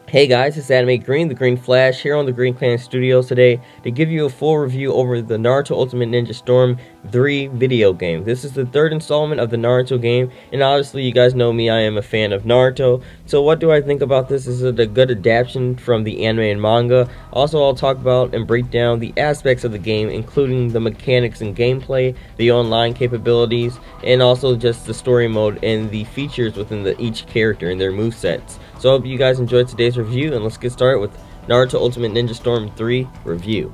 Hey guys, it's Anime Green, the Green Flash, here on the Green Clan Studios today to give you a full review over the Naruto Ultimate Ninja Storm 3 video game. This is the third installment of the Naruto game, and obviously you guys know me, I am a fan of Naruto. So what do I think about this? Is it a good adaptation from the anime and manga? Also, I'll talk about and break down the aspects of the game, including the mechanics and gameplay, the online capabilities, and also just the story mode and the features within each character and their movesets. So I hope you guys enjoyed today's review, and let's get started with Naruto Ultimate Ninja Storm 3 review.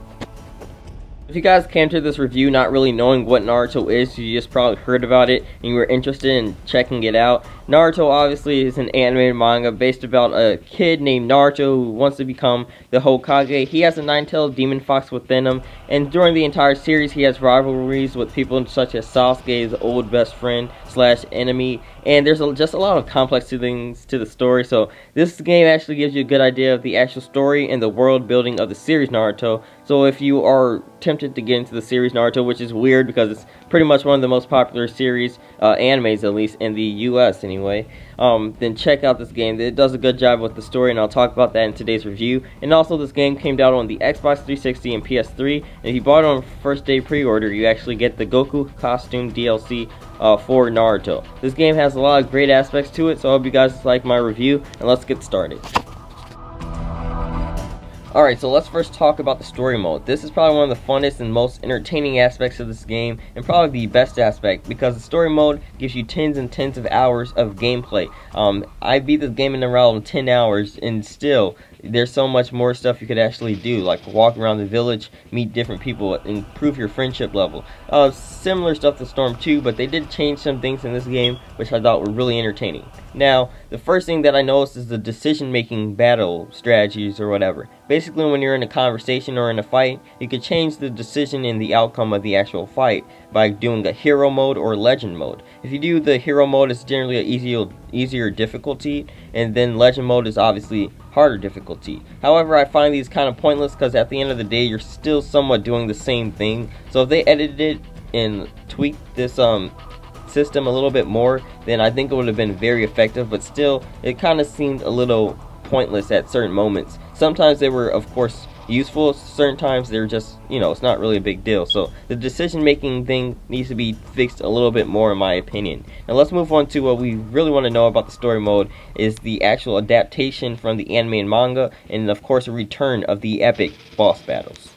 If you guys came to this review not really knowing what Naruto is, you just probably heard about it and you were interested in checking it out. Naruto obviously is an animated manga based about a kid named Naruto who wants to become the Hokage. He has a nine-tailed demon fox within him, and during the entire series he has rivalries with people such as Sasuke, his old best friend / enemy, and there's just a lot of complex things to the story. So this game actually gives you a good idea of the actual story and the world building of the series Naruto. So if you are tempted to get into the series Naruto, which is weird because it's pretty much one of the most popular series, animes at least, in the US anyway, then check out this game. It does a good job with the story, and I'll talk about that in today's review. And also, this game came out on the Xbox 360 and PS3, and if you bought it on first day pre-order, you actually get the Goku costume DLC for Naruto. This game has a lot of great aspects to it, so I hope you guys like my review, and let's get started. Alright, so let's first talk about the story mode. This is probably one of the funnest and most entertaining aspects of this game, and probably the best aspect, because the story mode gives you tens and tens of hours of gameplay. I beat this game in around 10 hours, and still, there's so much more stuff you could actually do, like walk around the village, meet different people, improve your friendship level. Similar stuff to Storm 2, but they did change some things in this game, which I thought were really entertaining. Now, the first thing that I noticed is the decision-making battle strategies or whatever. Basically, when you're in a conversation or in a fight, you can change the decision in the outcome of the actual fight by doing a hero mode or legend mode. If you do the hero mode, it's generally an easier difficulty, and then legend mode is obviously harder difficulty. However, I find these kind of pointless because at the end of the day, you're still somewhat doing the same thing. So if they edited it and tweaked this system a little bit more, then I think it would have been very effective, but still, it kind of seemed a little pointless at certain moments. Sometimes they were, of course, useful. Certain times they're just, it's not really a big deal. So the decision making thing needs to be fixed a little bit more, in my opinion. Now let's move on to what we really want to know about the story mode, is the actual adaptation from the anime and manga, and of course a return of the epic boss battles.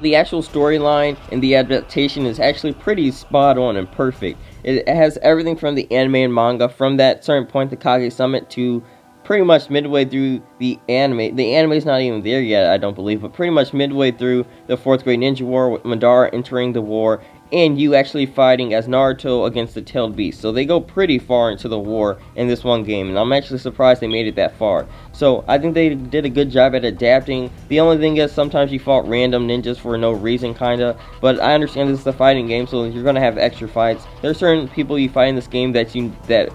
The actual storyline and the adaptation is actually pretty spot on and perfect. It has everything from the anime and manga, from that certain point, the Kage Summit, to pretty much midway through the anime. The anime is not even there yet, I don't believe, but pretty much midway through the 4th grade ninja war, with Madara entering the war, and you actually fighting as Naruto against the tailed beast. So they go pretty far into the war in this one game, and I'm actually surprised they made it that far. So I think they did a good job at adapting. The only thing is sometimes you fought random ninjas for no reason, kinda, but I understand this is a fighting game, so you're gonna have extra fights. There are certain people you fight in this game that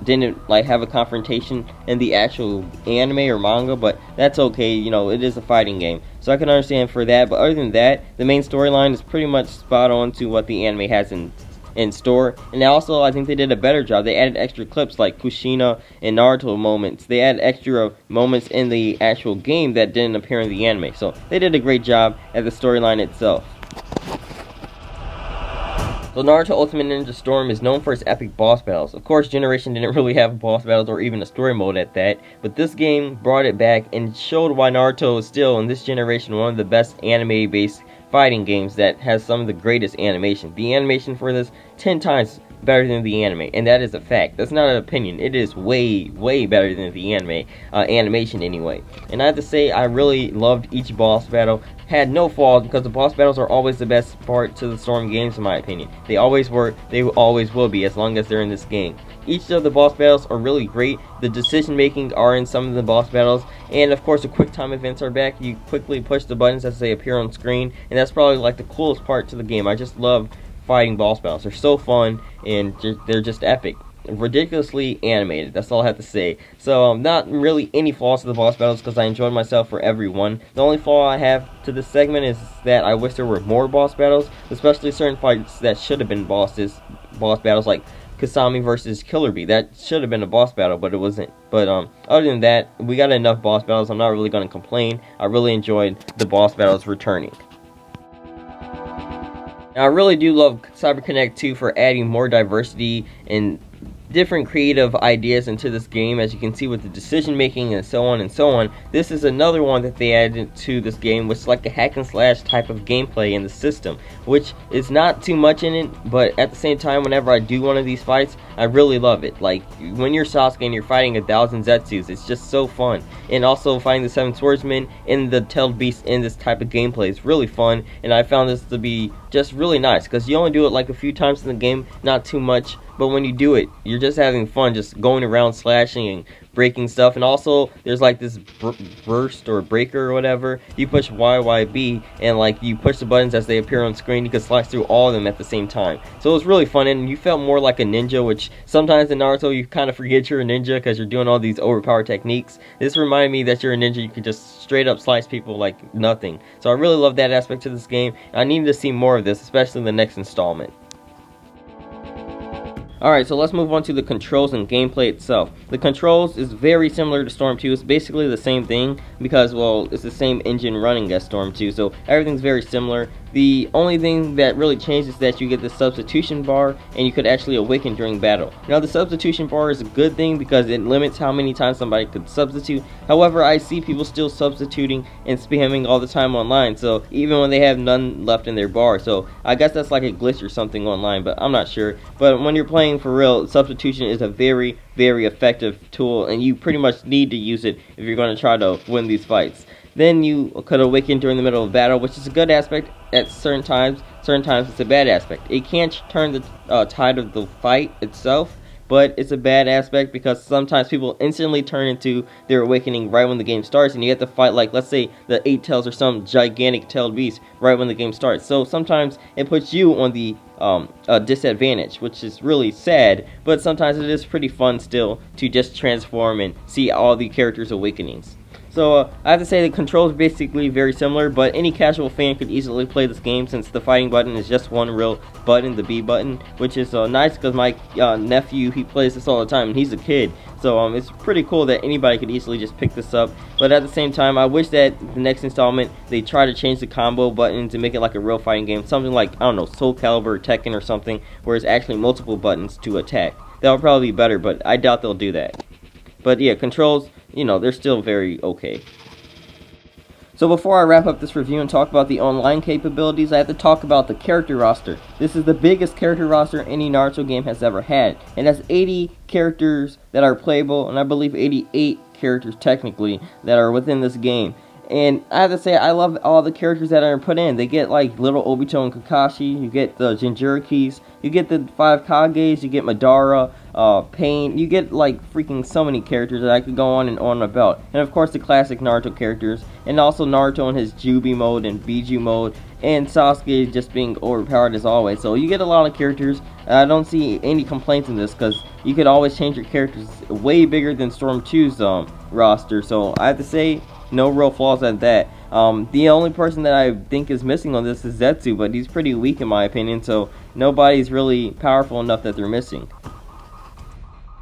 didn't like have a confrontation in the actual anime or manga, but that's okay, it is a fighting game. So I can understand for that, but other than that, the main storyline is pretty much spot on to what the anime has in store. And also, I think they did a better job. They added extra clips like Kushina and Naruto moments. They added extra moments in the actual game that didn't appear in the anime. So they did a great job at the storyline itself. So Naruto Ultimate Ninja Storm is known for its epic boss battles. Of course, Generation didn't really have boss battles or even a story mode at that, but this game brought it back and showed why Naruto is still, in this generation, one of the best anime-based fighting games that has some of the greatest animation. The animation for this, 10 times better than the anime, and that is a fact. That's not an opinion. It is way, way better than the anime, animation anyway. And I have to say, I really loved each boss battle. Had no flaws, because the boss battles are always the best part to the Storm games, in my opinion. They always were, they always will be, as long as they're in this game. Each of the boss battles are really great. The decision making are in some of the boss battles, and of course the quick time events are back. You quickly push the buttons as they appear on screen, and that's probably like the coolest part to the game. I just love fighting boss battles. They're so fun, and they're just epic. Ridiculously animated, that's all I have to say. So not really any flaws to the boss battles, because I enjoyed myself for every one. The only flaw I have to this segment is that I wish there were more boss battles, especially certain fights that should have been boss battles, like Kasami versus Killer Bee. That should have been a boss battle, but it wasn't. But other than that, we got enough boss battles. I'm not really going to complain. I really enjoyed the boss battles returning. Now, I really do love CyberConnect 2 for adding more diversity and different creative ideas into this game, as you can see with the decision making and so on and so on. This is another one that they added to this game, which is like a hack and slash type of gameplay in the system, which is not too much in it, but at the same time, whenever I do one of these fights, I really love it. Like when you're Sasuke and you're fighting 1,000 Zetsus, it's just so fun. And also fighting the 7 swordsmen and the tailed beast in this type of gameplay is really fun, and I found this to be just really nice, because you only do it like a few times in the game, not too much, but when you do it, you're just having fun, just going around slashing and breaking stuff. And also there's like this burst or breaker or whatever. You push YYB and like you push the buttons as they appear on screen. You can slash through all of them at the same time, so it was really fun, and you felt more like a ninja, which sometimes in Naruto you kind of forget you're a ninja because you're doing all these overpowered techniques. This reminded me that you're a ninja. You can just straight up slice people like nothing. So I really love that aspect to this game. I needed to see more of this, especially in the next installment. Alright, so let's move on to the controls and gameplay itself. The controls is very similar to Storm 2. It's basically the same thing because, well, it's the same engine running as Storm 2, so everything's very similar. The only thing that really changes is that you get the substitution bar, and you could actually awaken during battle. Now, the substitution bar is a good thing because it limits how many times somebody could substitute. However, I see people still substituting and spamming all the time online, so even when they have none left in their bar. So I guess that's like a glitch or something online, but I'm not sure. But when you're playing for real, substitution is a very, very effective tool, and you pretty much need to use it if you're going to try to win these fights. Then you could awaken during the middle of battle, which is a good aspect at certain times. Certain times it's a bad aspect. It can't turn the tide of the fight itself, but it's a bad aspect because sometimes people instantly turn into their awakening right when the game starts, and you have to fight, like, let's say the 8 tails or some gigantic tailed beast right when the game starts. So sometimes it puts you on the disadvantage, which is really sad, but sometimes it is pretty fun still to just transform and see all the characters' awakenings. So I have to say the controls are basically very similar, but any casual fan could easily play this game since the fighting button is just one real button, the B button, which is nice because my nephew, he plays this all the time and he's a kid. So it's pretty cool that anybody could easily just pick this up. But at the same time, I wish that the next installment they try to change the combo buttons and make it like a real fighting game, something like, I don't know, Soul Calibur or Tekken or something, where it's actually multiple buttons to attack. That would probably be better, but I doubt they'll do that. But yeah, controls, you know, they're still very okay. So before I wrap up this review and talk about the online capabilities, I have to talk about the character roster. This is the biggest character roster any Naruto game has ever had. It has 80 characters that are playable, and I believe 88 characters technically that are within this game. And I have to say, I love all the characters that are put in. They get like little Obito and Kakashi, you get the Jinchurikis, you get the 5 Kages, you get Madara, Pain, you get like freaking so many characters that I could go on and on about. And of course the classic Naruto characters, and also Naruto in his Jubi mode and Biju mode, and Sasuke just being overpowered as always. So you get a lot of characters. I don't see any complaints in this because you could always change your characters. Way bigger than Storm 2's roster, so I have to say, no real flaws at that. The only person that I think is missing on this is Zetsu, but he's pretty weak in my opinion, so nobody's really powerful enough that they're missing.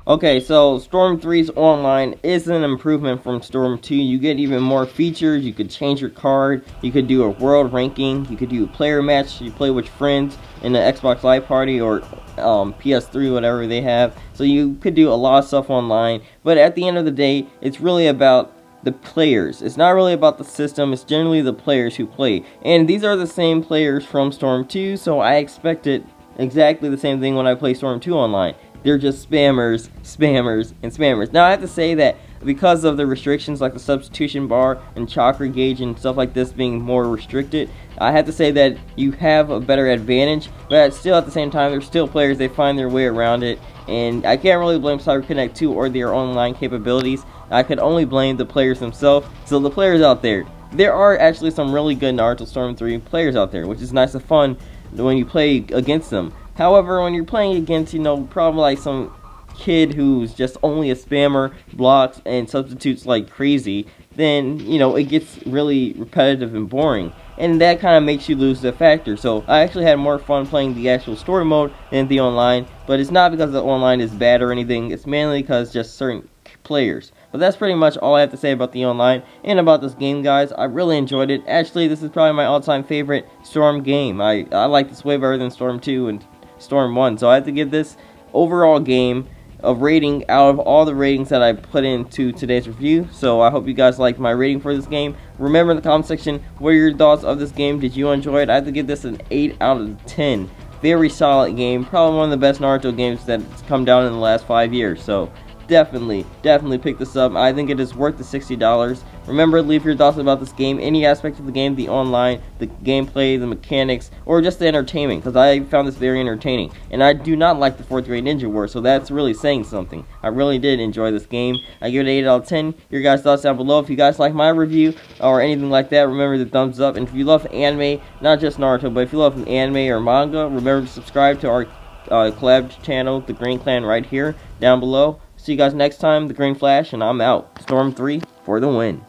Okay, so Storm 3's online is an improvement from Storm 2. You get even more features. You could change your card, you could do a world ranking, you could do a player match, you play with friends in the Xbox Live Party or PS3, whatever they have. So you could do a lot of stuff online, but at the end of the day, it's really about the players. It's not really about the system, it's generally the players who play. And these are the same players from Storm 2, so I expected exactly the same thing when I play Storm 2 online. They're just spammers, spammers, and spammers. Now I have to say that because of the restrictions like the substitution bar and chakra gauge and stuff like this being more restricted, I have to say that you have a better advantage, but still at the same time, there's still players, they find their way around it, and I can't really blame CyberConnect 2 or their online capabilities. I could only blame the players themselves. So the players out there are actually some really good Naruto Storm 3 players out there, which is nice and fun when you play against them. However, when you're playing against, you know, probably like some kid who's just only a spammer, blocks, and substitutes like crazy, then, you know, it gets really repetitive and boring. and that kind of makes you lose the factor. So I actually had more fun playing the actual story mode than the online, but it's not because the online is bad or anything, it's mainly because just certain players. But that's pretty much all I have to say about the online and about this game, guys. I really enjoyed it. Actually, this is probably my all-time favorite Storm game. I like this way better than Storm 2 and Storm 1, so I have to give this overall game a rating out of all the ratings that I put into today's review. So I hope you guys liked my rating for this game. Remember in the comment section, what are your thoughts of this game? Did you enjoy it? I have to give this an 8 out of 10. Very solid game. Probably one of the best Naruto games that's come down in the last 5 years. So definitely pick this up. I think it is worth the $60. Remember, leave your thoughts about this game, any aspect of the game, the online, the gameplay, the mechanics, or just the entertainment, because I found this very entertaining. And I do not like the 4th grade ninja war, so that's really saying something. I really did enjoy this game. I give it an 8 out of 10. Your guys' thoughts down below. If you guys like my review or anything like that, remember the thumbs up. And if you love anime, not just Naruto, but if you love anime or manga, remember to subscribe to our collab channel, the Green Clan, right here down below. See you guys next time, the Green Flash, and I'm out. Storm 3 for the win.